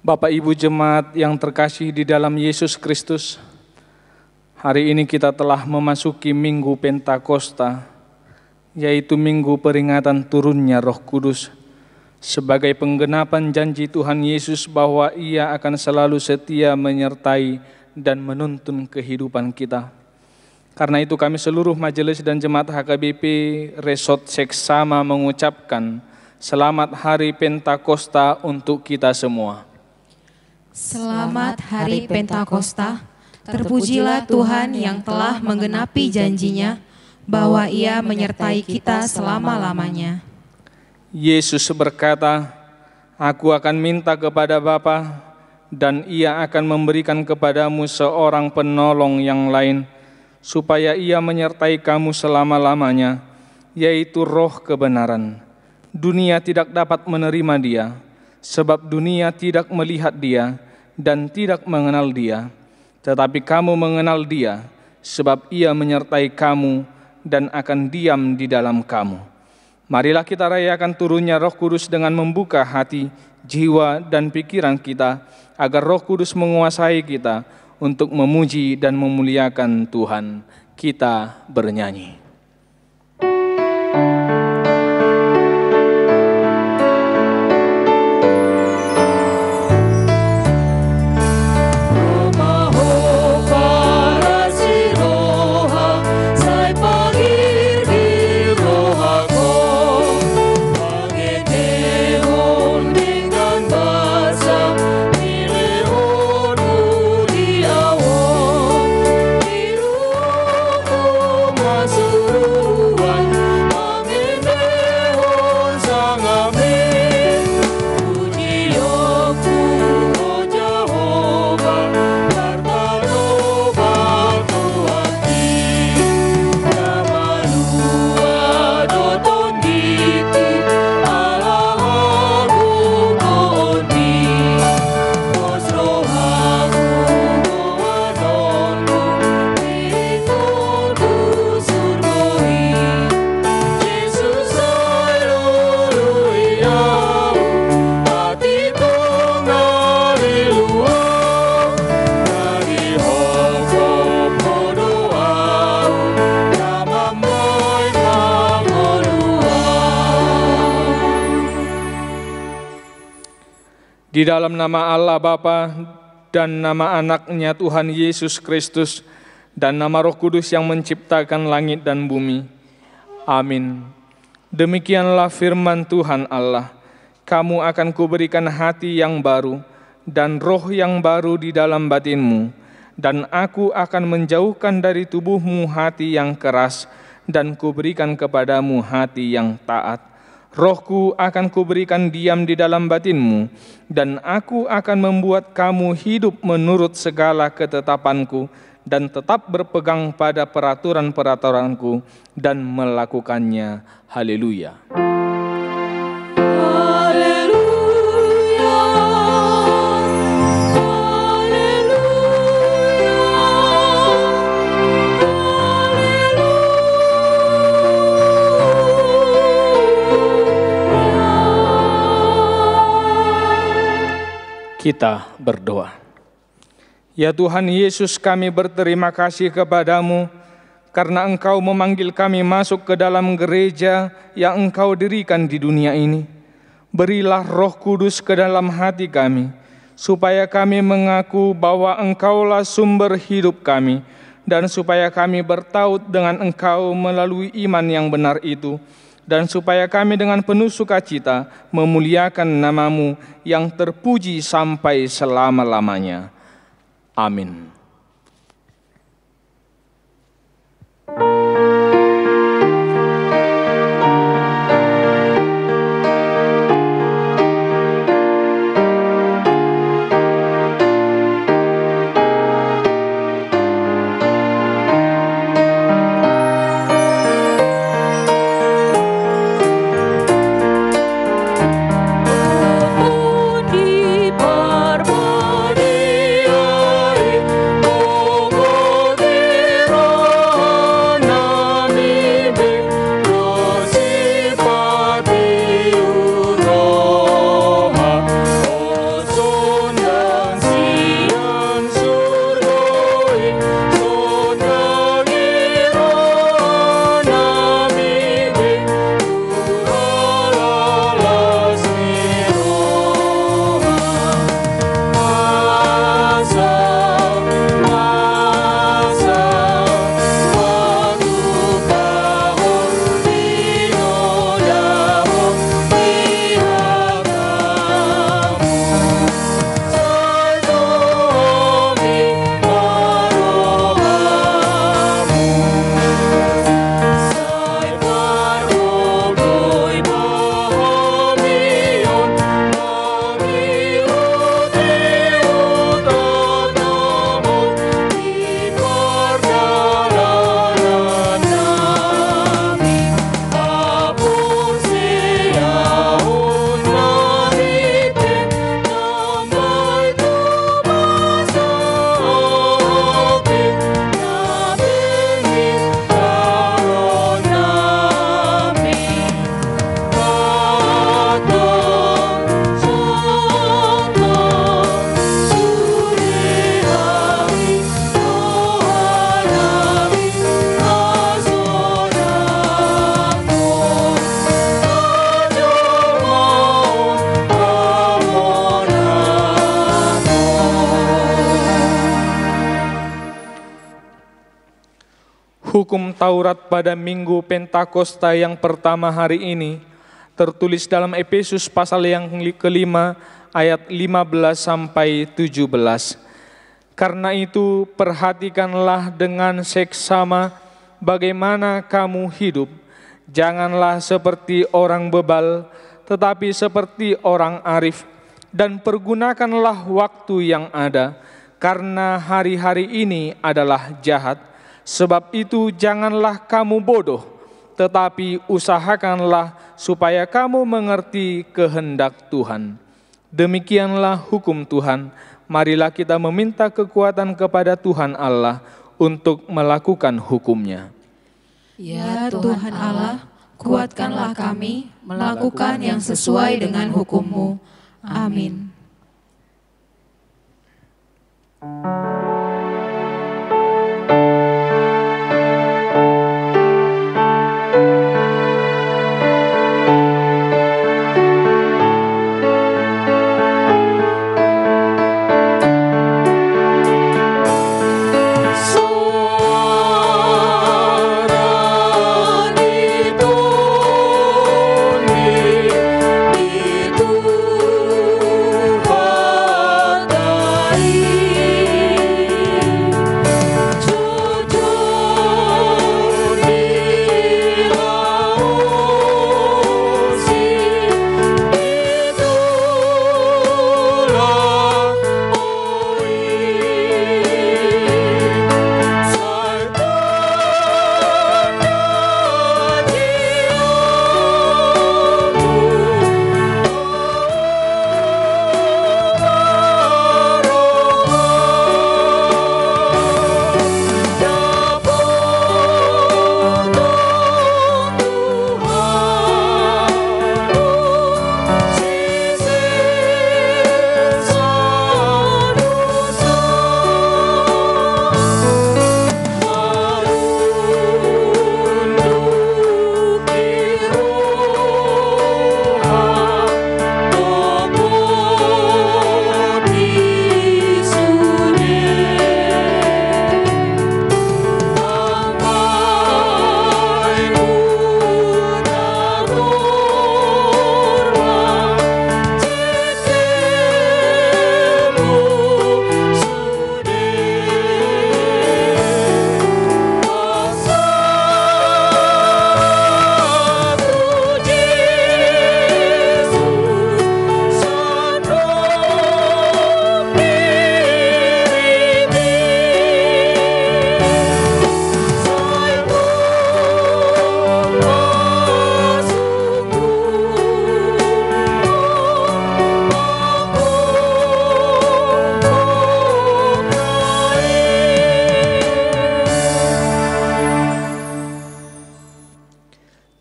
Bapak Ibu Jemaat yang terkasih di dalam Yesus Kristus, hari ini kita telah memasuki Minggu Pentakosta, yaitu Minggu peringatan turunnya Roh Kudus, sebagai penggenapan janji Tuhan Yesus bahwa Ia akan selalu setia menyertai dan menuntun kehidupan kita. Karena itu kami seluruh majelis dan jemaat HKBP Resort Seksama mengucapkan selamat Hari Pentakosta untuk kita semua. Selamat Hari Pentakosta, terpujilah Tuhan yang telah menggenapi janjinya bahwa Ia menyertai kita selama-lamanya. Yesus berkata, "Aku akan minta kepada Bapa, dan Ia akan memberikan kepadamu seorang penolong yang lain, supaya Ia menyertai kamu selama-lamanya, yaitu Roh kebenaran. Dunia tidak dapat menerima Dia, sebab dunia tidak melihat Dia dan tidak mengenal Dia. Tetapi kamu mengenal Dia, sebab Ia menyertai kamu dan akan diam di dalam kamu." Marilah kita rayakan turunnya Roh Kudus dengan membuka hati, jiwa, dan pikiran kita, agar Roh Kudus menguasai kita untuk memuji dan memuliakan Tuhan. Kita bernyanyi. Di dalam nama Allah Bapa dan nama Anaknya Tuhan Yesus Kristus dan nama Roh Kudus yang menciptakan langit dan bumi. Amin. Demikianlah firman Tuhan Allah. Kamu akan kuberikan hati yang baru dan roh yang baru di dalam batinmu, dan aku akan menjauhkan dari tubuhmu hati yang keras dan kuberikan kepadamu hati yang taat. Rohku akan kuberikan diam di dalam batinmu, dan aku akan membuat kamu hidup menurut segala ketetapanku, dan tetap berpegang pada peraturan-peraturanku, dan melakukannya. Haleluya. Kita berdoa. Ya Tuhan Yesus, kami berterima kasih kepadamu karena Engkau memanggil kami masuk ke dalam gereja yang Engkau dirikan di dunia ini. Berilah Roh Kudus ke dalam hati kami, supaya kami mengaku bahwa Engkaulah sumber hidup kami, dan supaya kami bertaut dengan Engkau melalui iman yang benar itu, dan supaya kami dengan penuh sukacita memuliakan nama-Mu yang terpuji sampai selama-lamanya. Amin. Hukum Taurat pada Minggu Pentakosta yang pertama hari ini tertulis dalam Efesus pasal yang kelima ayat 15 sampai 17. Karena itu perhatikanlah dengan seksama bagaimana kamu hidup. Janganlah seperti orang bebal, tetapi seperti orang arif. Dan pergunakanlah waktu yang ada, karena hari-hari ini adalah jahat. Sebab itu janganlah kamu bodoh, tetapi usahakanlah supaya kamu mengerti kehendak Tuhan. Demikianlah hukum Tuhan. Marilah kita meminta kekuatan kepada Tuhan Allah untuk melakukan hukum-Nya. Ya Tuhan Allah, kuatkanlah kami melakukan yang sesuai dengan hukum-Mu. Amin.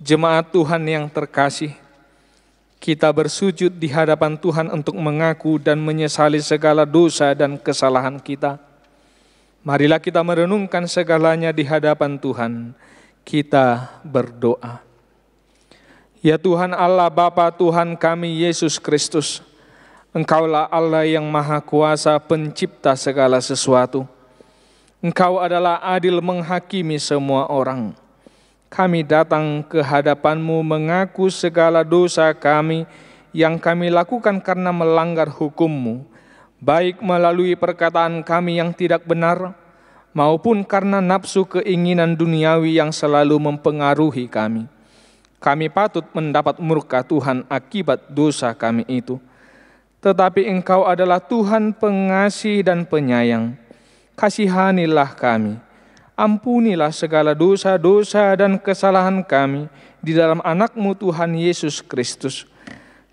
Jemaat Tuhan yang terkasih, kita bersujud di hadapan Tuhan untuk mengaku dan menyesali segala dosa dan kesalahan kita. Marilah kita merenungkan segalanya di hadapan Tuhan. Kita berdoa. Ya Tuhan Allah Bapa Tuhan kami Yesus Kristus, Engkaulah Allah yang Maha Kuasa, pencipta segala sesuatu. Engkau adalah adil menghakimi semua orang. Kami datang ke hadapan-Mu mengaku segala dosa kami yang kami lakukan karena melanggar hukum-Mu, baik melalui perkataan kami yang tidak benar, maupun karena nafsu keinginan duniawi yang selalu mempengaruhi kami. Kami patut mendapat murka Tuhan akibat dosa kami itu. Tetapi Engkau adalah Tuhan pengasih dan penyayang. Kasihanilah kami. Ampunilah segala dosa-dosa dan kesalahan kami di dalam anak-Mu Tuhan Yesus Kristus.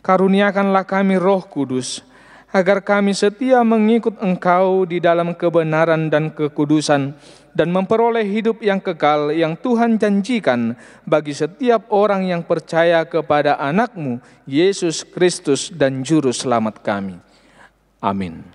Karuniakanlah kami Roh Kudus, agar kami setia mengikut Engkau di dalam kebenaran dan kekudusan, dan memperoleh hidup yang kekal yang Tuhan janjikan bagi setiap orang yang percaya kepada anak-Mu, Yesus Kristus dan Juru Selamat kami. Amin.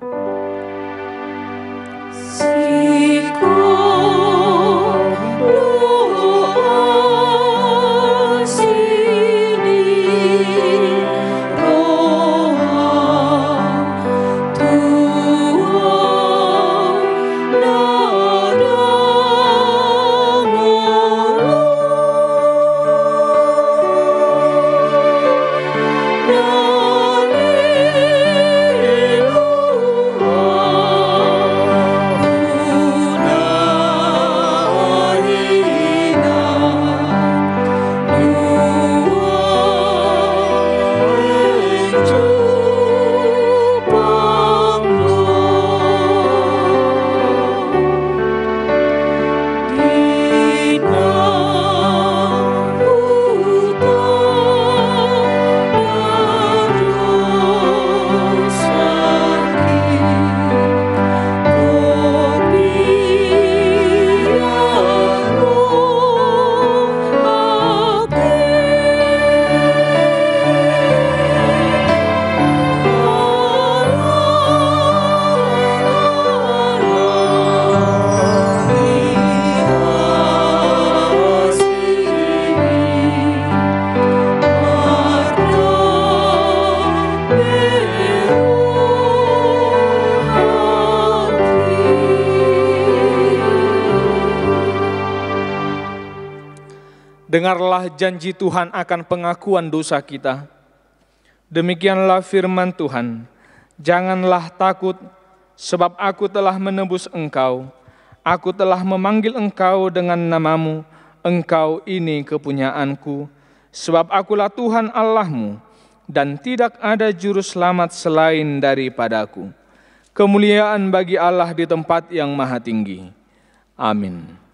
Dengarlah janji Tuhan akan pengakuan dosa kita. Demikianlah firman Tuhan, janganlah takut, sebab aku telah menebus engkau. Aku telah memanggil engkau dengan namamu, engkau ini kepunyaanku. Sebab akulah Tuhan Allahmu, dan tidak ada juru selamat selain daripadaku. Kemuliaan bagi Allah di tempat yang maha tinggi. Amin.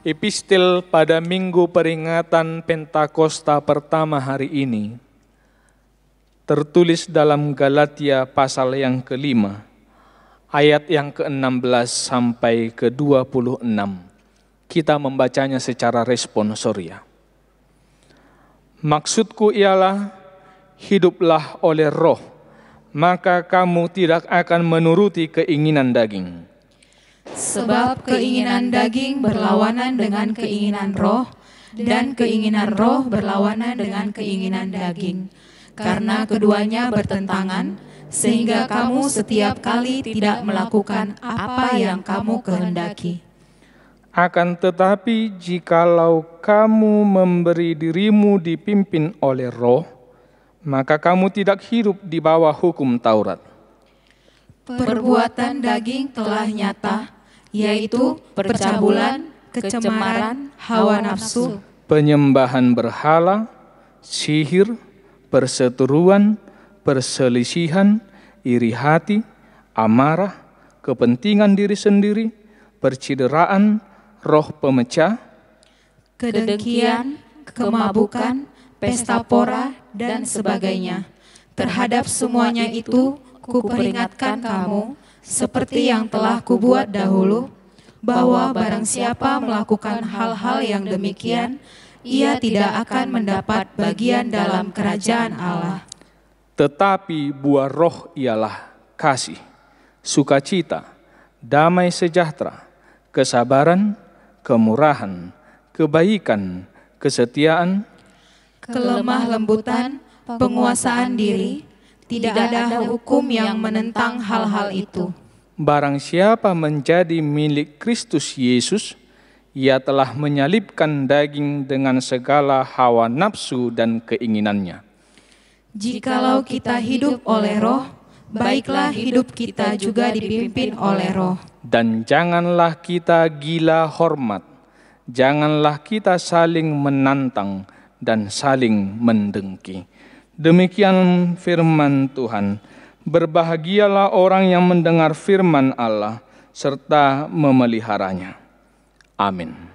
Epistil pada minggu peringatan Pentakosta pertama hari ini tertulis dalam Galatia pasal yang ke-5, ayat yang ke-16 sampai ke-26. Kita membacanya secara responsoria. Maksudku ialah, hiduplah oleh roh, maka kamu tidak akan menuruti keinginan daging. Sebab keinginan daging berlawanan dengan keinginan roh, dan keinginan roh berlawanan dengan keinginan daging. Karena keduanya bertentangan, sehingga kamu setiap kali tidak melakukan apa yang kamu kehendaki. Akan tetapi jikalau kamu memberi dirimu dipimpin oleh roh, maka kamu tidak hidup di bawah hukum Taurat. Perbuatan daging telah nyata, yaitu percabulan, kecemaran, hawa nafsu, penyembahan berhala, sihir, perseteruan, perselisihan, iri hati, amarah, kepentingan diri sendiri, percideraan, roh pemecah, kedengkian, kemabukan, pesta pora, dan sebagainya. Terhadap semuanya itu, kuperingatkan kamu, seperti yang telah kubuat dahulu, bahwa barang siapa melakukan hal-hal yang demikian, ia tidak akan mendapat bagian dalam kerajaan Allah. Tetapi buah roh ialah kasih, sukacita, damai sejahtera, kesabaran, kemurahan, kebaikan, kesetiaan, kelemah lembutan, penguasaan diri. Tidak ada hukum yang menentang hal-hal itu. Barang siapa menjadi milik Kristus Yesus, ia telah menyalibkan daging dengan segala hawa nafsu dan keinginannya. Jikalau kita hidup oleh roh, baiklah hidup kita juga dipimpin oleh roh. Dan janganlah kita gila hormat, janganlah kita saling menantang dan saling mendengki. Demikian firman Tuhan. Berbahagialah orang yang mendengar firman Allah serta memeliharanya. Amin.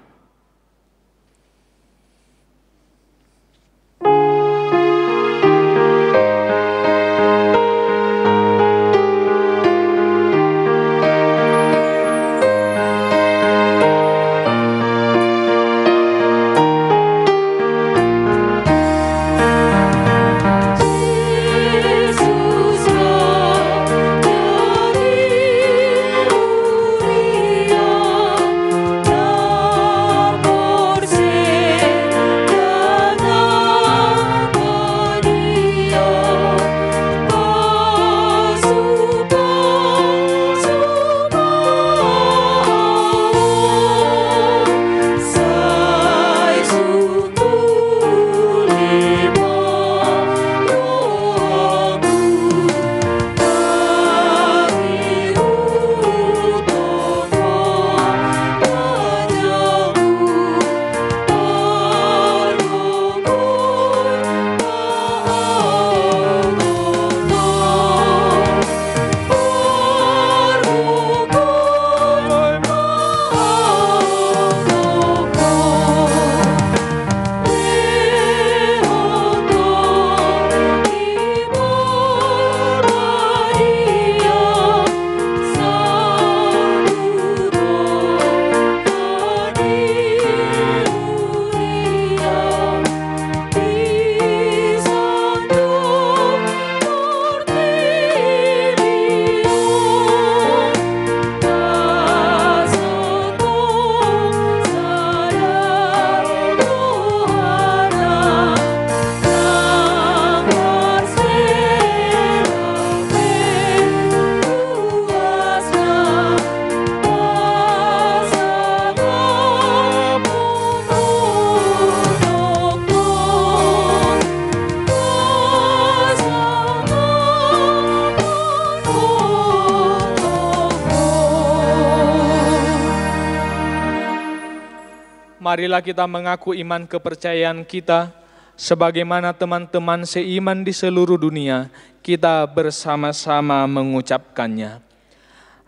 Marilah kita mengaku iman kepercayaan kita, sebagaimana teman-teman seiman di seluruh dunia, kita bersama-sama mengucapkannya.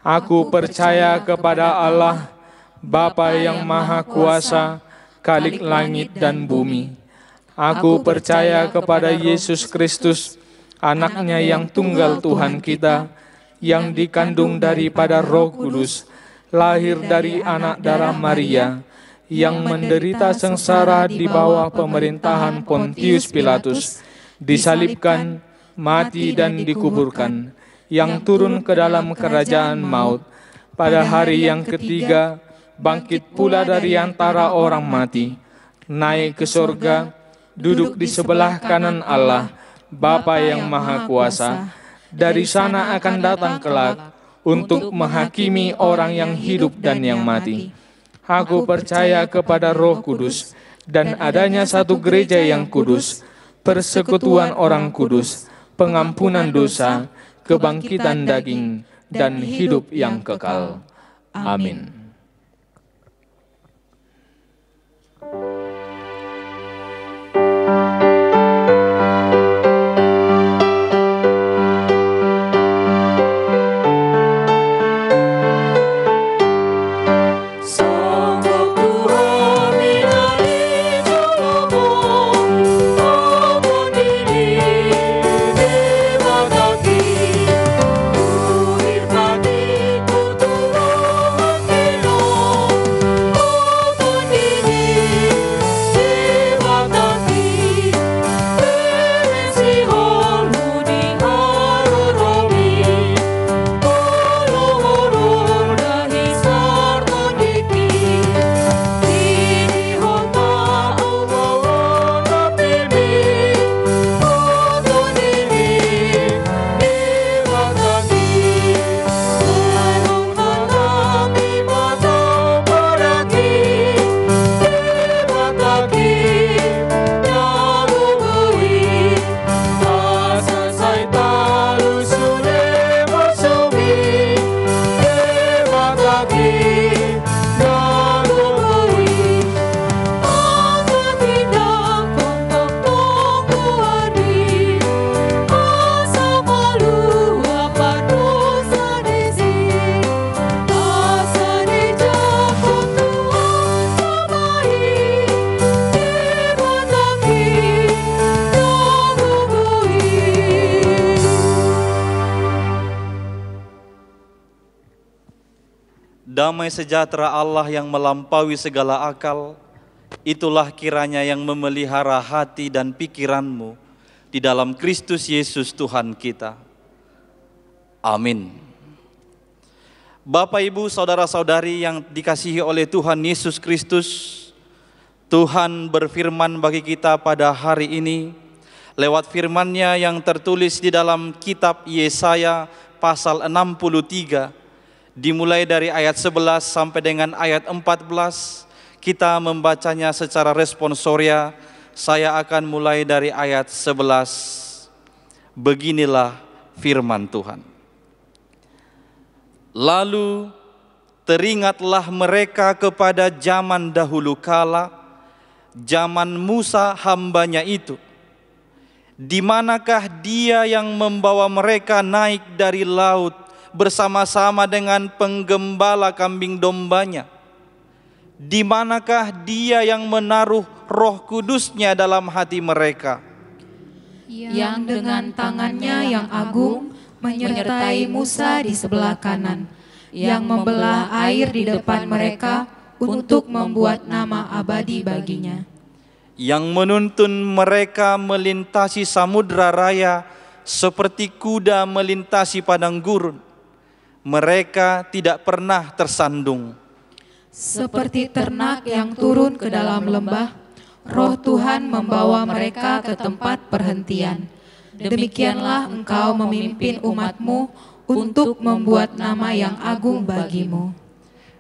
Aku percaya kepada Allah, Bapa yang Maha Kuasa, Khalik langit dan bumi. Aku percaya kepada Yesus Kristus, Anak-Nya yang tunggal Tuhan kita, yang dikandung daripada Roh Kudus, lahir dari anak darah Maria, yang menderita sengsara di bawah pemerintahan Pontius Pilatus, disalibkan, mati dan dikuburkan, yang turun ke dalam kerajaan maut, pada hari yang ketiga, bangkit pula dari antara orang mati, naik ke sorga, duduk di sebelah kanan Allah, Bapa yang Maha Kuasa, dari sana akan datang kelak, untuk menghakimi orang yang hidup dan yang mati. Aku percaya kepada Roh Kudus dan adanya satu gereja yang kudus, persekutuan orang kudus, pengampunan dosa, kebangkitan daging, dan hidup yang kekal. Amin. Terima Damai sejahtera Allah yang melampaui segala akal, itulah kiranya yang memelihara hati dan pikiranmu di dalam Kristus Yesus Tuhan kita. Amin. Bapak, Ibu, saudara-saudari yang dikasihi oleh Tuhan Yesus Kristus, Tuhan berfirman bagi kita pada hari ini lewat firman-Nya yang tertulis di dalam kitab Yesaya pasal 63, dimulai dari ayat 11 sampai dengan ayat 14. Kita membacanya secara responsoria. Saya akan mulai dari ayat 11. Beginilah firman Tuhan. Lalu teringatlah mereka kepada zaman dahulu kala, zaman Musa hambanya itu. Di manakah dia yang membawa mereka naik dari laut bersama-sama dengan penggembala kambing dombanya? Di manakah dia yang menaruh Roh Kudus-Nya dalam hati mereka? Yang dengan tangannya yang agung menyertai Musa di sebelah kanan, yang membelah air di depan mereka untuk membuat nama abadi baginya. Yang menuntun mereka melintasi samudra raya seperti kuda melintasi padang gurun. Mereka tidak pernah tersandung. Seperti ternak yang turun ke dalam lembah, Roh Tuhan membawa mereka ke tempat perhentian. Demikianlah engkau memimpin umat-Mu untuk membuat nama yang agung bagi-Mu.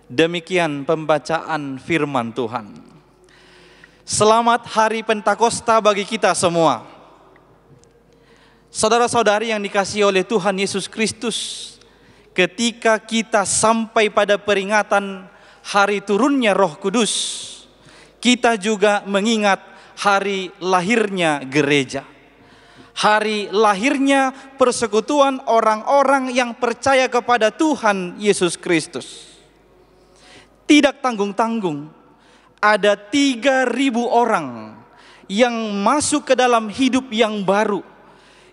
Demikian pembacaan firman Tuhan. Selamat Hari Pentakosta bagi kita semua. Saudara-saudari yang dikasihi oleh Tuhan Yesus Kristus, ketika kita sampai pada peringatan hari turunnya Roh Kudus, kita juga mengingat hari lahirnya gereja. Hari lahirnya persekutuan orang-orang yang percaya kepada Tuhan Yesus Kristus. Tidak tanggung-tanggung, ada 3.000 orang yang masuk ke dalam hidup yang baru,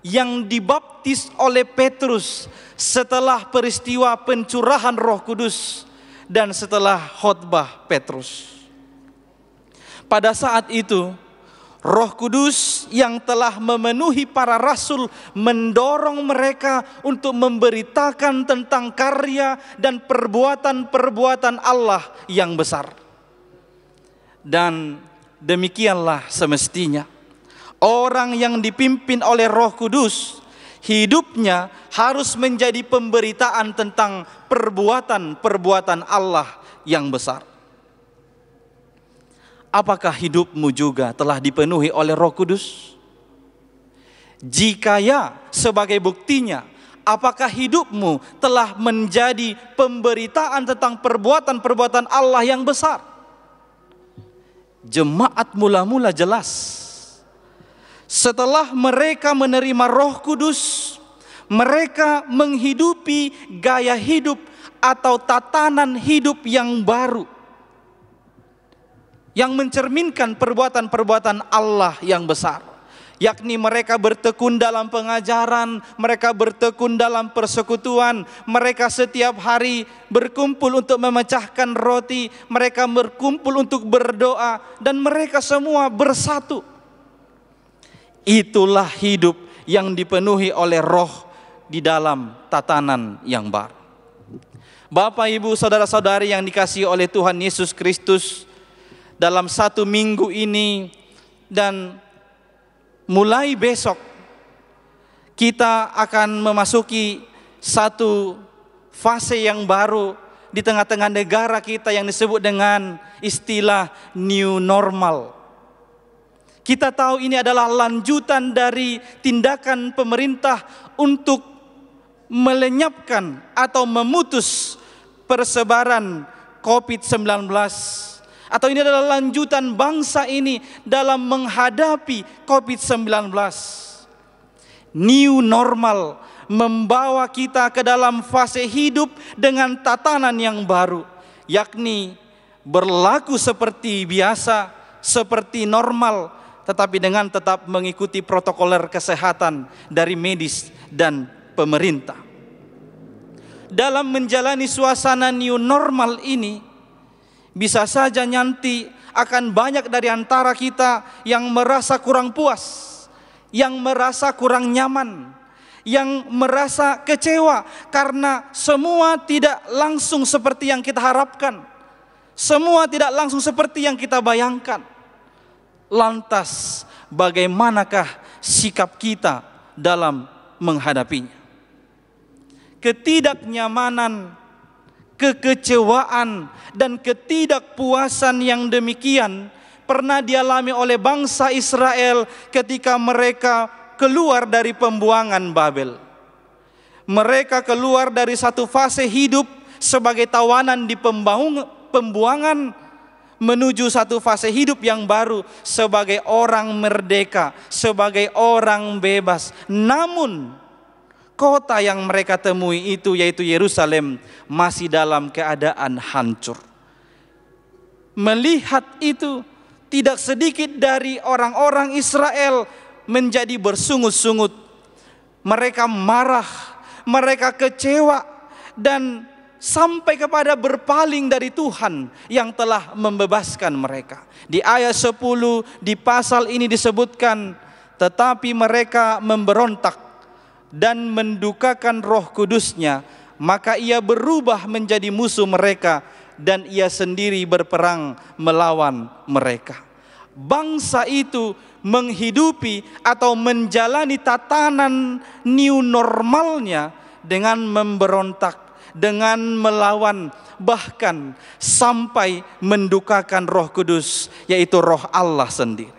yang dibaptis oleh Petrus setelah peristiwa pencurahan Roh Kudus dan setelah khotbah Petrus. Pada saat itu, Roh Kudus yang telah memenuhi para rasul mendorong mereka untuk memberitakan tentang karya dan perbuatan-perbuatan Allah yang besar. Dan demikianlah semestinya. Orang yang dipimpin oleh Roh Kudus, hidupnya harus menjadi pemberitaan tentang perbuatan-perbuatan Allah yang besar. Apakah hidupmu juga telah dipenuhi oleh Roh Kudus? Jika ya, sebagai buktinya, apakah hidupmu telah menjadi pemberitaan tentang perbuatan-perbuatan Allah yang besar? Jemaat mula-mula jelas. Setelah mereka menerima Roh Kudus, mereka menghidupi gaya hidup atau tatanan hidup yang baru, yang mencerminkan perbuatan-perbuatan Allah yang besar. Yakni mereka bertekun dalam pengajaran, mereka bertekun dalam persekutuan, mereka setiap hari berkumpul untuk memecahkan roti, mereka berkumpul untuk berdoa, dan mereka semua bersatu. Itulah hidup yang dipenuhi oleh Roh di dalam tatanan yang baru. Bapak, Ibu, saudara-saudari yang dikasihi oleh Tuhan Yesus Kristus, dalam 1 minggu ini dan mulai besok kita akan memasuki satu fase yang baru di tengah-tengah negara kita yang disebut dengan istilah new normal. Kita tahu ini adalah lanjutan dari tindakan pemerintah untuk melenyapkan atau memutus persebaran COVID-19. Atau ini adalah lanjutan bangsa ini dalam menghadapi COVID-19. New normal membawa kita ke dalam fase hidup dengan tatanan yang baru, yakni berlaku seperti biasa, seperti normal, tetapi dengan tetap mengikuti protokoler kesehatan dari medis dan pemerintah. dalam menjalani suasana new normal ini, bisa saja nanti akan banyak dari antara kita yang merasa kurang puas, yang merasa kurang nyaman, yang merasa kecewa karena semua tidak langsung seperti yang kita harapkan, semua tidak langsung seperti yang kita bayangkan. Lantas bagaimanakah sikap kita dalam menghadapinya? Ketidaknyamanan, kekecewaan, dan ketidakpuasan yang demikian pernah dialami oleh bangsa Israel ketika mereka keluar dari pembuangan Babel. Mereka keluar dari satu fase hidup sebagai tawanan di pembuangan menuju satu fase hidup yang baru sebagai orang merdeka, sebagai orang bebas. Namun kota yang mereka temui itu, yaitu Yerusalem, masih dalam keadaan hancur. Melihat itu, tidak sedikit dari orang-orang Israel menjadi bersungut-sungut. Mereka marah, mereka kecewa, dan sampai kepada berpaling dari Tuhan yang telah membebaskan mereka. Di ayat 10 di pasal ini disebutkan, tetapi mereka memberontak dan mendukakan Roh Kudus-Nya, maka ia berubah menjadi musuh mereka dan ia sendiri berperang melawan mereka. Bangsa itu menghidupi atau menjalani tatanan new normalnya dengan memberontak, dengan melawan, bahkan sampai mendukakan Roh Kudus, yaitu Roh Allah sendiri.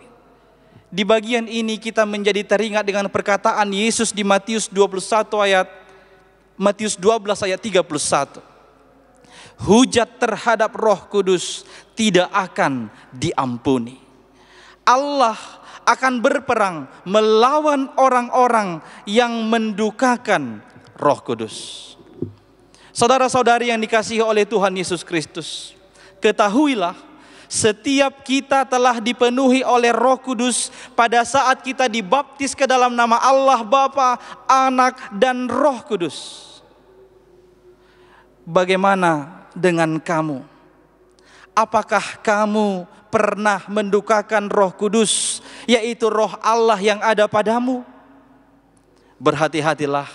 Di bagian ini kita menjadi teringat dengan perkataan Yesus di Matius 12 ayat 31. Hujat terhadap Roh Kudus tidak akan diampuni. Allah akan berperang melawan orang-orang yang mendukakan Roh Kudus. Saudara-saudari yang dikasihi oleh Tuhan Yesus Kristus, ketahuilah setiap kita telah dipenuhi oleh Roh Kudus pada saat kita dibaptis ke dalam nama Allah Bapa, Anak, dan Roh Kudus. Bagaimana dengan kamu? Apakah kamu pernah mendukakan Roh Kudus, yaitu Roh Allah yang ada padamu? Berhati-hatilah,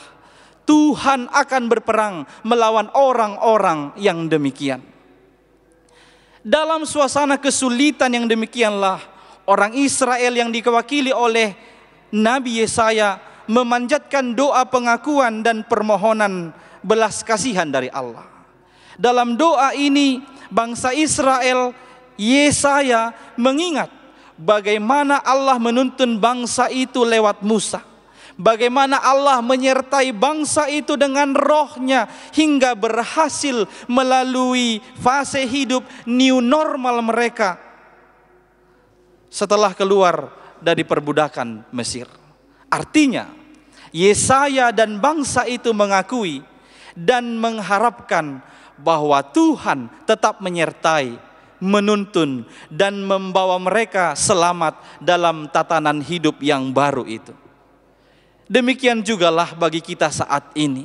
Tuhan akan berperang melawan orang-orang yang demikian. Dalam suasana kesulitan yang demikianlah, orang Israel yang diwakili oleh Nabi Yesaya memanjatkan doa pengakuan dan permohonan belas kasihan dari Allah. Dalam doa ini, bangsa Israel, Yesaya mengingat bagaimana Allah menuntun bangsa itu lewat Musa. Bagaimana Allah menyertai bangsa itu dengan rohnya hingga berhasil melalui fase hidup new normal mereka setelah keluar dari perbudakan Mesir. Artinya, Yesaya dan bangsa itu mengakui dan mengharapkan bahwa Tuhan tetap menyertai, menuntun, dan membawa mereka selamat dalam tatanan hidup yang baru itu. Demikian jugalah bagi kita saat ini.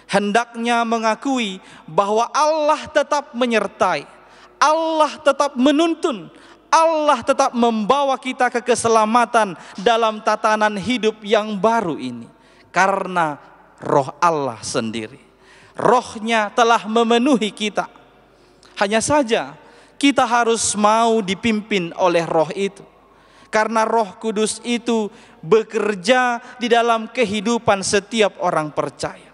Hendaknya mengakui bahwa Allah tetap menyertai, Allah tetap menuntun, Allah tetap membawa kita ke keselamatan dalam tatanan hidup yang baru ini. Karena Roh Allah sendiri, Rohnya telah memenuhi kita. Hanya saja kita harus mau dipimpin oleh Roh itu. Karena Roh Kudus itu bekerja di dalam kehidupan setiap orang percaya.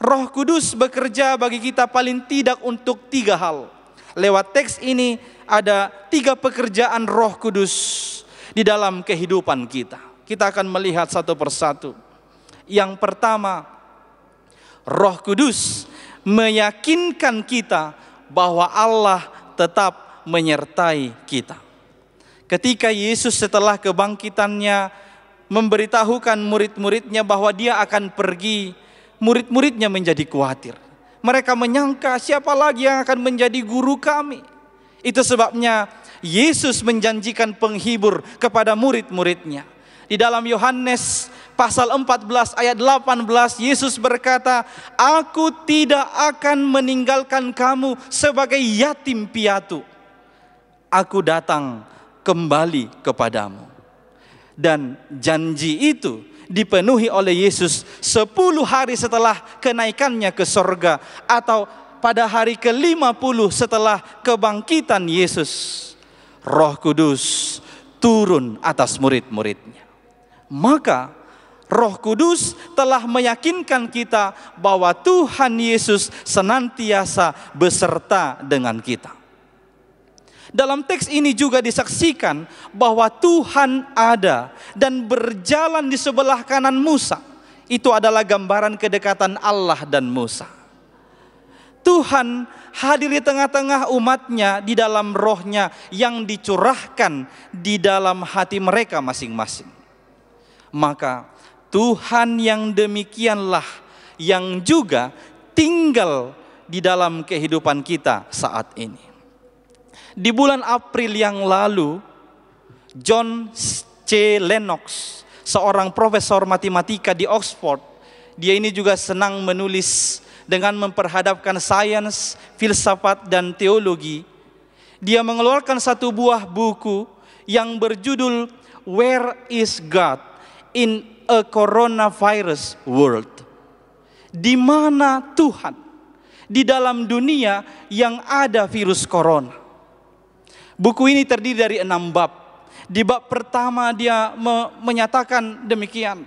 Roh Kudus bekerja bagi kita paling tidak untuk 3 hal. Lewat teks ini ada 3 pekerjaan Roh Kudus di dalam kehidupan kita. Kita akan melihat satu persatu. Yang pertama, Roh Kudus meyakinkan kita bahwa Allah tetap menyertai kita. Ketika Yesus setelah kebangkitannya memberitahukan murid-muridnya bahwa dia akan pergi, murid-muridnya menjadi khawatir. Mereka menyangka siapa lagi yang akan menjadi guru kami. Itu sebabnya Yesus menjanjikan penghibur kepada murid-muridnya. Di dalam Yohanes pasal 14 ayat 18, Yesus berkata, "Aku tidak akan meninggalkan kamu sebagai yatim piatu. Aku datang kembali kepadamu." Dan janji itu dipenuhi oleh Yesus 10 hari setelah kenaikannya ke sorga, atau pada hari ke-50 setelah kebangkitan Yesus. Roh Kudus turun atas murid-muridnya. Maka Roh Kudus telah meyakinkan kita bahwa Tuhan Yesus senantiasa beserta dengan kita. Dalam teks ini juga disaksikan bahwa Tuhan ada dan berjalan di sebelah kanan Musa. Itu adalah gambaran kedekatan Allah dan Musa. Tuhan hadir di tengah-tengah umatnya di dalam rohnya yang dicurahkan di dalam hati mereka masing-masing. Maka Tuhan yang demikianlah yang juga tinggal di dalam kehidupan kita saat ini. Di bulan April yang lalu, John C. Lennox, seorang profesor matematika di Oxford, dia ini juga senang menulis dengan memperhadapkan sains, filsafat, dan teologi. Dia mengeluarkan satu buah buku yang berjudul Where is God in a Coronavirus World? Di mana Tuhan di dalam dunia yang ada virus corona? Buku ini terdiri dari 6 bab. Di bab pertama dia menyatakan demikian: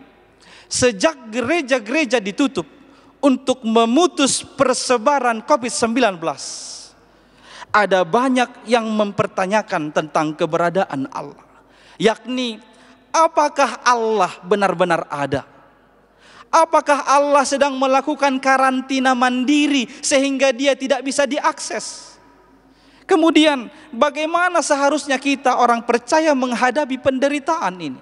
sejak gereja-gereja ditutup untuk memutus persebaran COVID-19, ada banyak yang mempertanyakan tentang keberadaan Allah. Yakni, apakah Allah benar-benar ada? Apakah Allah sedang melakukan karantina mandiri sehingga dia tidak bisa diakses? Kemudian, bagaimana seharusnya kita orang percaya menghadapi penderitaan ini?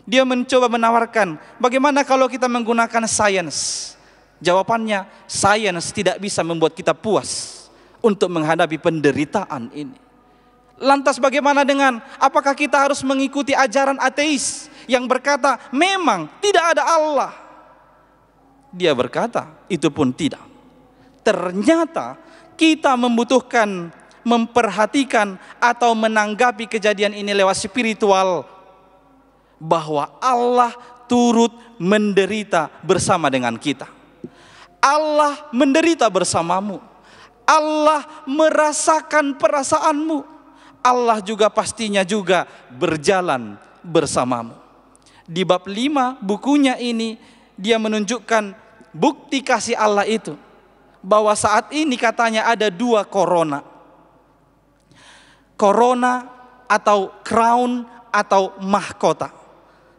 Dia mencoba menawarkan, bagaimana kalau kita menggunakan sains? Jawabannya, sains tidak bisa membuat kita puas untuk menghadapi penderitaan ini. Lantas bagaimana dengan, apakah kita harus mengikuti ajaran ateis yang berkata, memang tidak ada Allah? Dia berkata, itu pun tidak. Ternyata kita membutuhkan memperhatikan atau menanggapi kejadian ini lewat spiritual, bahwa Allah turut menderita bersama dengan kita. Allah menderita bersamamu. Allah merasakan perasaanmu. Allah juga pastinya juga berjalan bersamamu. Di bab 5 bukunya ini, dia menunjukkan bukti kasih Allah itu, bahwa saat ini katanya ada 2 corona. Corona atau crown atau mahkota.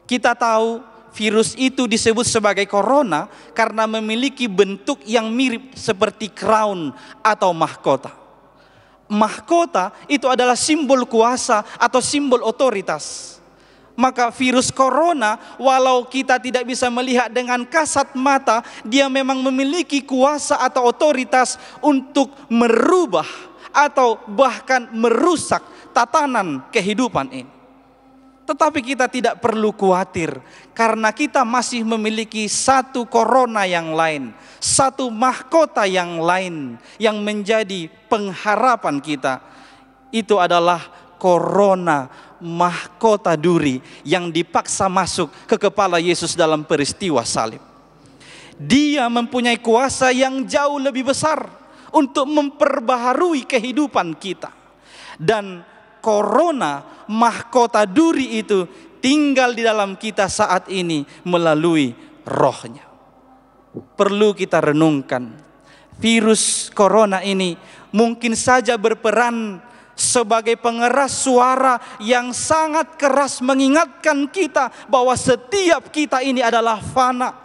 Kita tahu virus itu disebut sebagai corona karena memiliki bentuk yang mirip seperti crown atau mahkota. Mahkota itu adalah simbol kuasa atau simbol otoritas. Maka virus corona, walau kita tidak bisa melihat dengan kasat mata, dia memang memiliki kuasa atau otoritas untuk merubah atau bahkan merusak tatanan kehidupan ini. Tetapi kita tidak perlu khawatir, karena kita masih memiliki satu corona yang lain, satu mahkota yang lain yang menjadi pengharapan kita. Itu adalah corona mahkota duri yang dipaksa masuk ke kepala Yesus dalam peristiwa salib. Dia mempunyai kuasa yang jauh lebih besar untuk memperbaharui kehidupan kita. Dan corona mahkota duri itu tinggal di dalam kita saat ini melalui rohnya. Perlu kita renungkan, virus corona ini mungkin saja berperan sebagai pengeras suara yang sangat keras mengingatkan kita bahwa setiap kita ini adalah fana,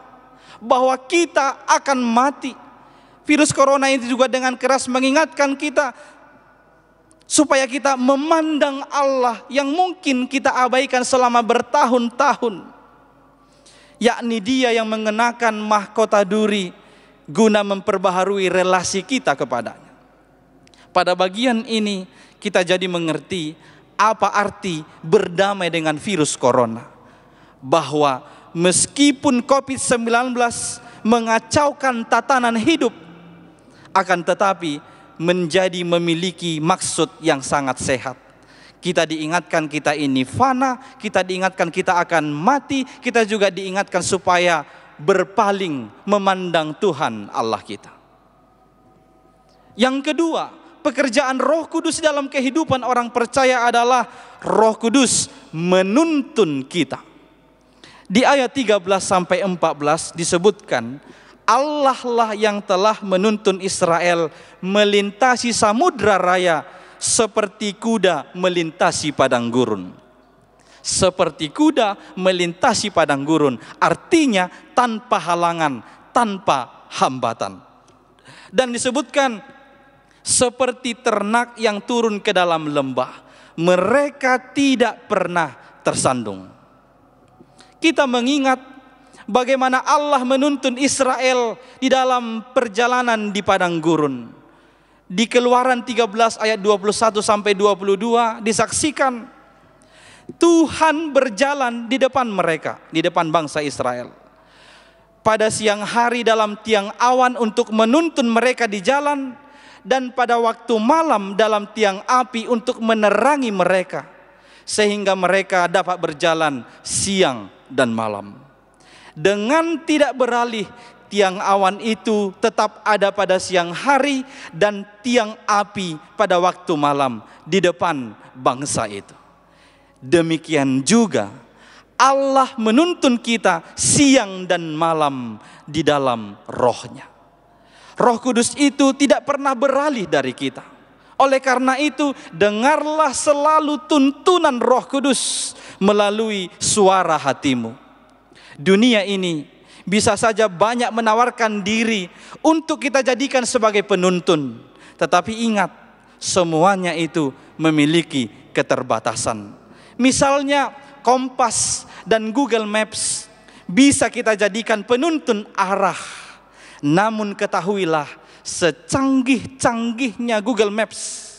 bahwa kita akan mati. Virus corona ini juga dengan keras mengingatkan kita supaya kita memandang Allah yang mungkin kita abaikan selama bertahun-tahun, yakni Dia yang mengenakan mahkota duri guna memperbaharui relasi kita kepadanya. Pada bagian ini kita jadi mengerti apa arti berdamai dengan virus corona, bahwa meskipun COVID-19 mengacaukan tatanan hidup, akan tetapi memiliki maksud yang sangat sehat. Kita diingatkan kita ini fana, kita diingatkan kita akan mati, kita juga diingatkan supaya berpaling memandang Tuhan Allah kita. Yang kedua, pekerjaan Roh Kudus dalam kehidupan orang percaya adalah Roh Kudus menuntun kita. Di ayat 13-14 disebutkan, Allah lah yang telah menuntun Israel melintasi samudra raya seperti kuda melintasi padang gurun. Seperti kuda melintasi padang gurun, artinya tanpa halangan, tanpa hambatan. Dan disebutkan seperti ternak yang turun ke dalam lembah, mereka tidak pernah tersandung. Kita mengingat bagaimana Allah menuntun Israel di dalam perjalanan di padang gurun. Di Keluaran 13 ayat 21 sampai 22 disaksikan Tuhan berjalan di depan mereka, di depan bangsa Israel. Pada siang hari dalam tiang awan untuk menuntun mereka di jalan, dan pada waktu malam dalam tiang api untuk menerangi mereka, sehingga mereka dapat berjalan siang dan malam. Dengan tidak beralih, tiang awan itu tetap ada pada siang hari dan tiang api pada waktu malam di depan bangsa itu. Demikian juga Allah menuntun kita siang dan malam di dalam Roh-Nya. Roh Kudus itu tidak pernah beralih dari kita. Oleh karena itu, dengarlah selalu tuntunan Roh Kudus melalui suara hatimu. Dunia ini bisa saja banyak menawarkan diri untuk kita jadikan sebagai penuntun. Tetapi ingat, semuanya itu memiliki keterbatasan. Misalnya Kompas dan Google Maps bisa kita jadikan penuntun arah. Namun ketahuilah, secanggih-canggihnya Google Maps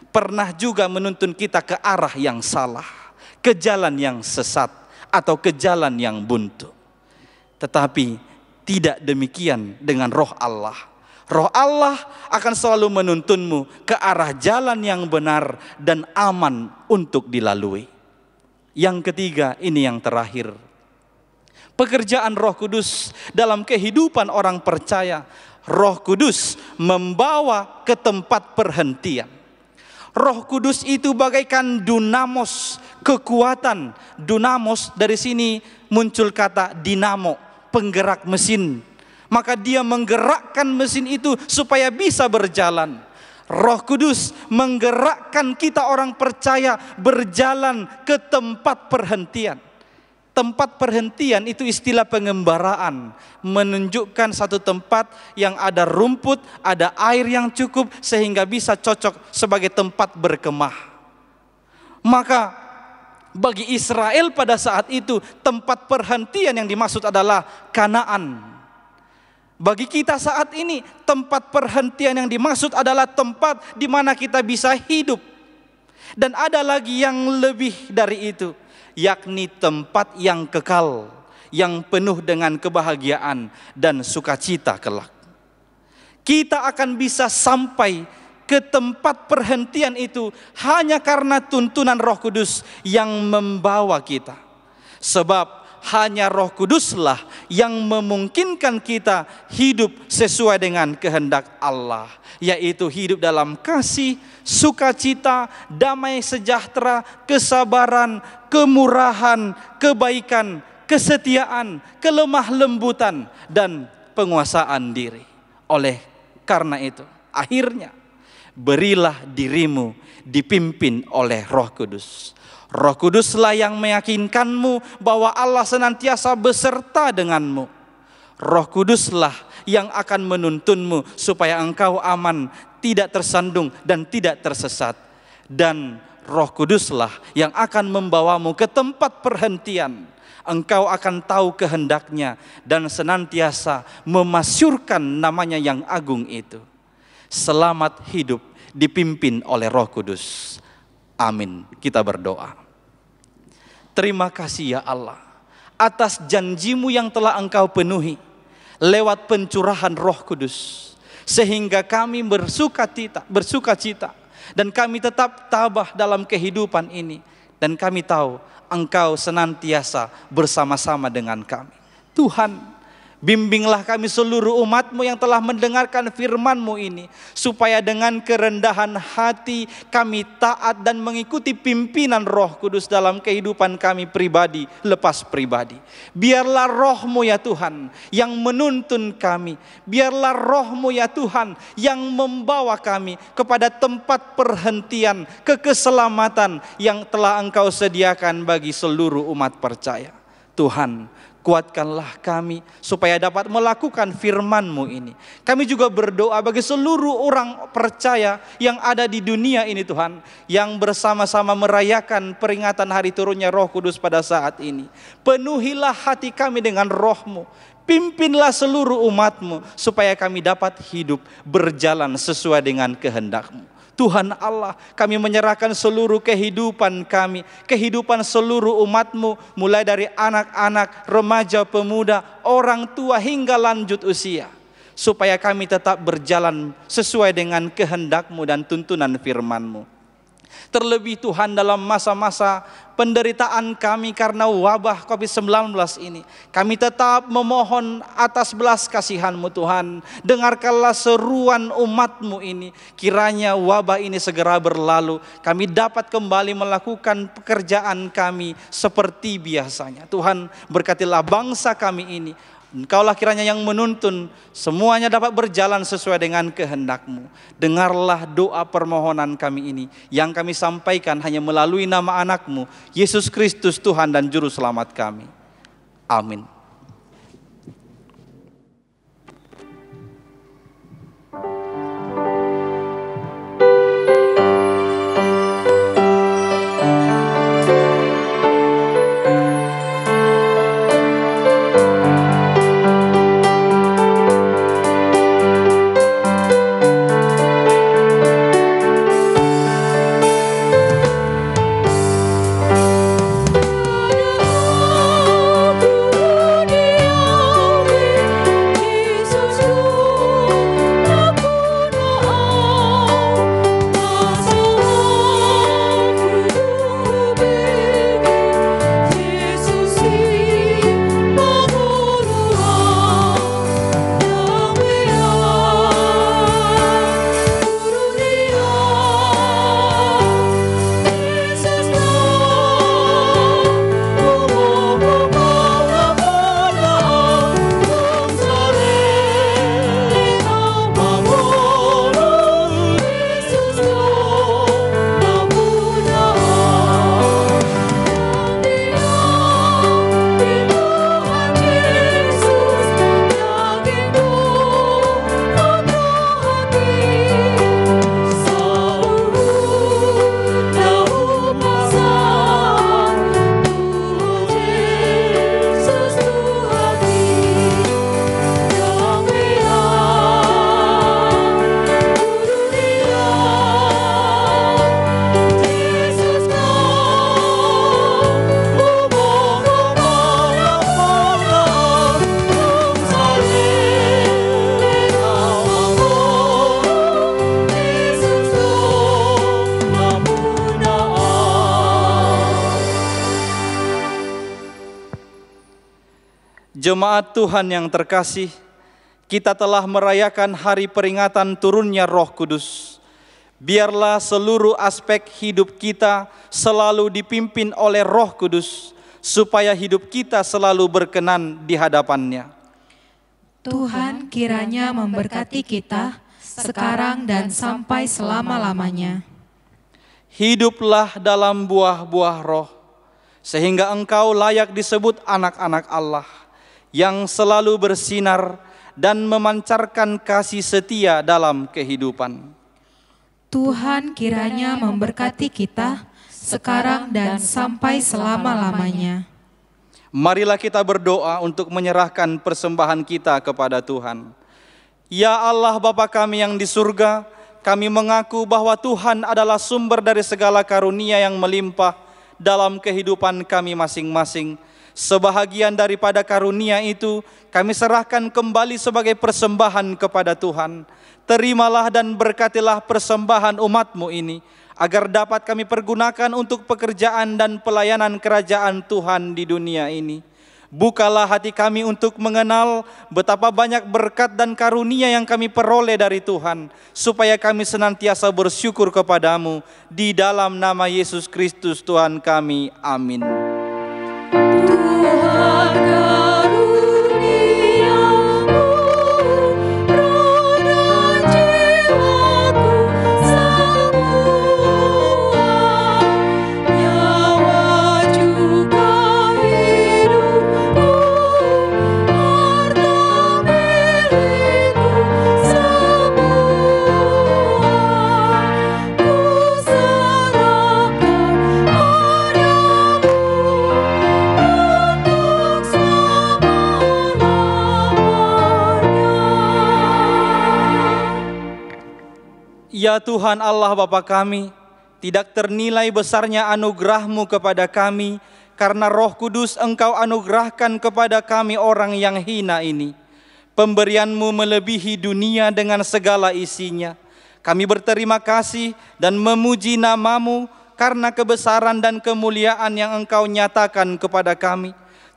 pernah juga menuntun kita ke arah yang salah, ke jalan yang sesat, atau ke jalan yang buntu. Tetapi tidak demikian dengan Roh Allah. Roh Allah akan selalu menuntunmu ke arah jalan yang benar dan aman untuk dilalui. Yang ketiga, ini yang terakhir. Pekerjaan Roh Kudus dalam kehidupan orang percaya. Roh Kudus membawa ke tempat perhentian. Roh Kudus itu bagaikan dunamos, kekuatan. Dunamos dari sini muncul kata dinamo, penggerak mesin. Maka dia menggerakkan mesin itu supaya bisa berjalan. Roh Kudus menggerakkan kita orang percaya berjalan ke tempat perhentian. Tempat perhentian itu istilah pengembaraan, menunjukkan satu tempat yang ada rumput, ada air yang cukup sehingga bisa cocok sebagai tempat berkemah. Maka bagi Israel pada saat itu tempat perhentian yang dimaksud adalah Kanaan. Bagi kita saat ini tempat perhentian yang dimaksud adalah tempat di mana kita bisa hidup. Dan ada lagi yang lebih dari itu, yakni tempat yang kekal, yang penuh dengan kebahagiaan dan sukacita kelak. Kita akan bisa sampai ke tempat perhentian itu hanya karena tuntunan Roh Kudus yang membawa kita. Sebab hanya Roh Kuduslah yang memungkinkan kita hidup sesuai dengan kehendak Allah, yaitu hidup dalam kasih, sukacita, damai sejahtera, kesabaran, kemurahan, kebaikan, kesetiaan, kelemah lembutan, dan penguasaan diri. Oleh karena itu, akhirnya berilah dirimu dipimpin oleh Roh Kudus. Roh Kuduslah yang meyakinkanmu bahwa Allah senantiasa beserta denganmu. Roh Kuduslah yang akan menuntunmu supaya engkau aman, tidak tersandung dan tidak tersesat. Dan Roh Kuduslah yang akan membawamu ke tempat perhentian. Engkau akan tahu kehendaknya dan senantiasa memasyurkan namanya yang agung itu. Selamat hidup dipimpin oleh Roh Kudus. Amin. Kita berdoa. Terima kasih ya Allah. atas janjimu yang telah Engkau penuhi lewat pencurahan Roh Kudus, sehingga kami bersuka cita dan kami tetap tabah dalam kehidupan ini, dan kami tahu Engkau senantiasa bersama-sama dengan kami. Tuhan, bimbinglah kami seluruh umat-Mu yang telah mendengarkan firman-Mu ini, supaya dengan kerendahan hati kami taat dan mengikuti pimpinan Roh Kudus dalam kehidupan kami pribadi lepas pribadi. Biarlah Roh-Mu ya Tuhan yang menuntun kami. Biarlah Roh-Mu ya Tuhan yang membawa kami kepada tempat perhentian kekeselamatan yang telah Engkau sediakan bagi seluruh umat percaya. Tuhan, kuatkanlah kami supaya dapat melakukan firman-Mu ini. Kami juga berdoa bagi seluruh orang percaya yang ada di dunia ini Tuhan, yang bersama-sama merayakan peringatan hari turunnya Roh Kudus pada saat ini. Penuhilah hati kami dengan Roh-Mu. Pimpinlah seluruh umat-Mu supaya kami dapat hidup berjalan sesuai dengan kehendak-Mu. Tuhan Allah, kami menyerahkan seluruh kehidupan kami, kehidupan seluruh umat-Mu, mulai dari anak-anak, remaja, pemuda, orang tua hingga lanjut usia, supaya kami tetap berjalan sesuai dengan kehendak-Mu dan tuntunan firman-Mu. Terlebih Tuhan, dalam masa-masa penderitaan kami karena wabah COVID-19 ini, kami tetap memohon atas belas kasihan-Mu Tuhan. Dengarkanlah seruan umat-Mu ini, kiranya wabah ini segera berlalu, kami dapat kembali melakukan pekerjaan kami seperti biasanya. Tuhan, berkatilah bangsa kami ini. Engkaulah kiranya yang menuntun, semuanya dapat berjalan sesuai dengan kehendak-Mu. Dengarlah doa permohonan kami ini, yang kami sampaikan hanya melalui nama anak-Mu, Yesus Kristus Tuhan dan Juru Selamat kami. Amin. Jemaat Tuhan yang terkasih, kita telah merayakan hari peringatan turunnya Roh Kudus. Biarlah seluruh aspek hidup kita selalu dipimpin oleh Roh Kudus, supaya hidup kita selalu berkenan di hadapan-Nya. Tuhan kiranya memberkati kita sekarang dan sampai selama-lamanya. Hiduplah dalam buah-buah roh, sehingga engkau layak disebut anak-anak Allah, yang selalu bersinar dan memancarkan kasih setia dalam kehidupan. Tuhan kiranya memberkati kita sekarang dan sampai selama-lamanya. Marilah kita berdoa untuk menyerahkan persembahan kita kepada Tuhan. Ya Allah Bapa kami yang di surga, kami mengaku bahwa Tuhan adalah sumber dari segala karunia yang melimpah dalam kehidupan kami masing-masing, Sebahagian daripada karunia itu kami serahkan kembali sebagai persembahan kepada Tuhan. Terimalah dan berkatilah persembahan umat-Mu ini, agar dapat kami pergunakan untuk pekerjaan dan pelayanan kerajaan Tuhan di dunia ini. Bukalah hati kami untuk mengenal betapa banyak berkat dan karunia yang kami peroleh dari Tuhan, supaya kami senantiasa bersyukur kepadamu. Di dalam nama Yesus Kristus Tuhan kami. Amin. Tuhan karuniamu, roh dan jiwaku semua, nyawa juga hidupku, harta milikku semua, ku serahkan padamu untuk selama-lamanya. Ya Tuhan Allah Bapa kami, tidak ternilai besarnya anugerah-Mu kepada kami, karena Roh Kudus Engkau anugerahkan kepada kami orang yang hina ini. Pemberian-Mu melebihi dunia dengan segala isinya. Kami berterima kasih dan memuji nama-Mu karena kebesaran dan kemuliaan yang Engkau nyatakan kepada kami.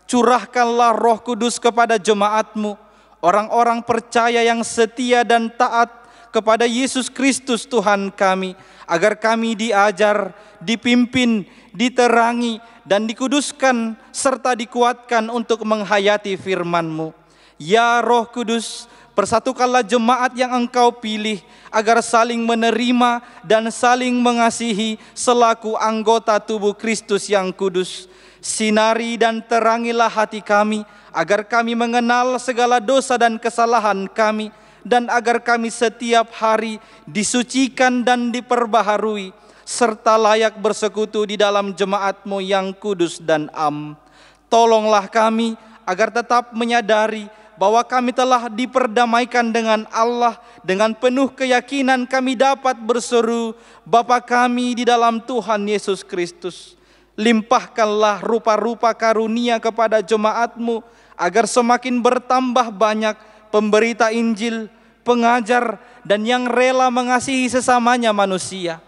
Curahkanlah Roh Kudus kepada jemaat-Mu, orang-orang percaya yang setia dan taat kepada Yesus Kristus Tuhan kami, agar kami diajar, dipimpin, diterangi, dan dikuduskan, serta dikuatkan untuk menghayati firman-Mu. Ya Roh Kudus, persatukanlah jemaat yang Engkau pilih, agar saling menerima dan saling mengasihi selaku anggota tubuh Kristus yang kudus. Sinari dan terangilah hati kami, agar kami mengenal segala dosa dan kesalahan kami, dan agar kami setiap hari disucikan dan diperbaharui, serta layak bersekutu di dalam jemaat-Mu yang kudus dan am. Tolonglah kami agar tetap menyadari bahwa kami telah diperdamaikan dengan Allah. Dengan penuh keyakinan kami dapat berseru, Bapa kami di dalam Tuhan Yesus Kristus. Limpahkanlah rupa-rupa karunia kepada jemaat-Mu, agar semakin bertambah banyak pemberita Injil, pengajar, dan yang rela mengasihi sesamanya manusia.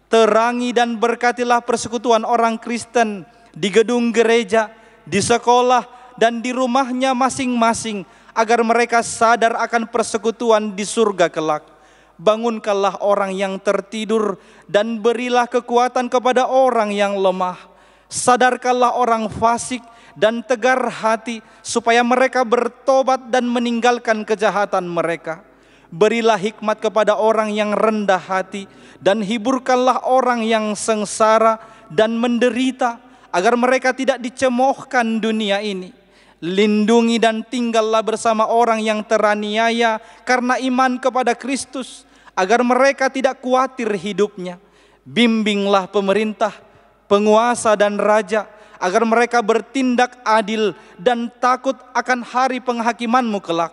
Terangi dan berkatilah persekutuan orang Kristen di gedung gereja, di sekolah, dan di rumahnya masing-masing, agar mereka sadar akan persekutuan di surga kelak. Bangunkanlah orang yang tertidur dan berilah kekuatan kepada orang yang lemah. Sadarkanlah orang fasik dan tegar hati, supaya mereka bertobat dan meninggalkan kejahatan mereka. Berilah hikmat kepada orang yang rendah hati, dan hiburkanlah orang yang sengsara dan menderita, agar mereka tidak dicemoohkan dunia ini. Lindungi dan tinggallah bersama orang yang teraniaya karena iman kepada Kristus, agar mereka tidak khawatir hidupnya. Bimbinglah pemerintah, penguasa dan raja, agar mereka bertindak adil dan takut akan hari penghakiman-Mu kelak.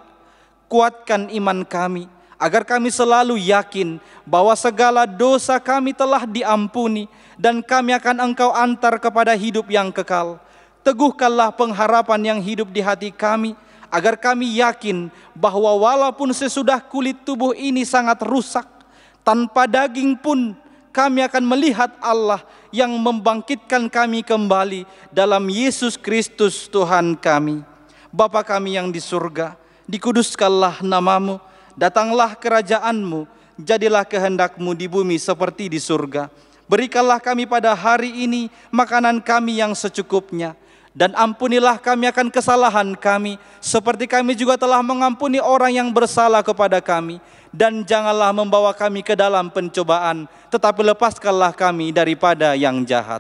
Kuatkan iman kami, agar kami selalu yakin bahwa segala dosa kami telah diampuni, dan kami akan Engkau antar kepada hidup yang kekal. Teguhkanlah pengharapan yang hidup di hati kami, agar kami yakin bahwa walaupun sesudah kulit tubuh ini sangat rusak, tanpa daging pun kami akan melihat Allah yang membangkitkan kami kembali dalam Yesus Kristus Tuhan kami. Bapa kami yang di surga, dikuduskanlah nama-Mu, datanglah kerajaan-Mu, jadilah kehendak-Mu di bumi seperti di surga. Berikanlah kami pada hari ini makanan kami yang secukupnya, dan ampunilah kami akan kesalahan kami, seperti kami juga telah mengampuni orang yang bersalah kepada kami. Dan janganlah membawa kami ke dalam pencobaan, tetapi lepaskanlah kami daripada yang jahat.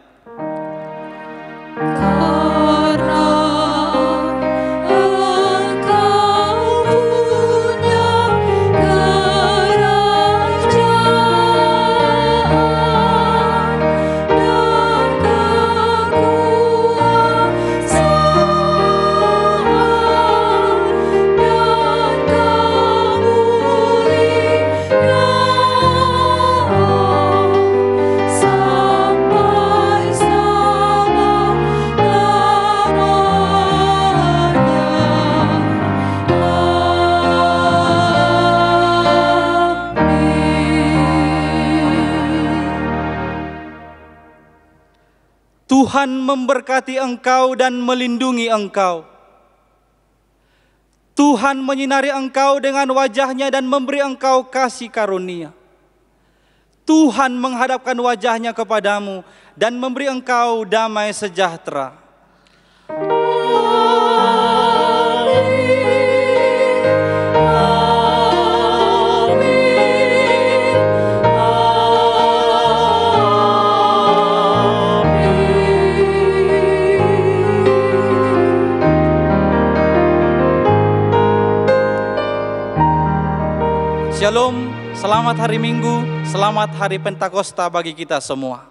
Sampai Tuhan memberkati engkau dan melindungi engkau. Tuhan menyinari engkau dengan wajah-Nya dan memberi engkau kasih karunia. Tuhan menghadapkan wajah-Nya kepadamu dan memberi engkau damai sejahtera. Shalom, selamat hari Minggu, selamat hari Pentakosta bagi kita semua.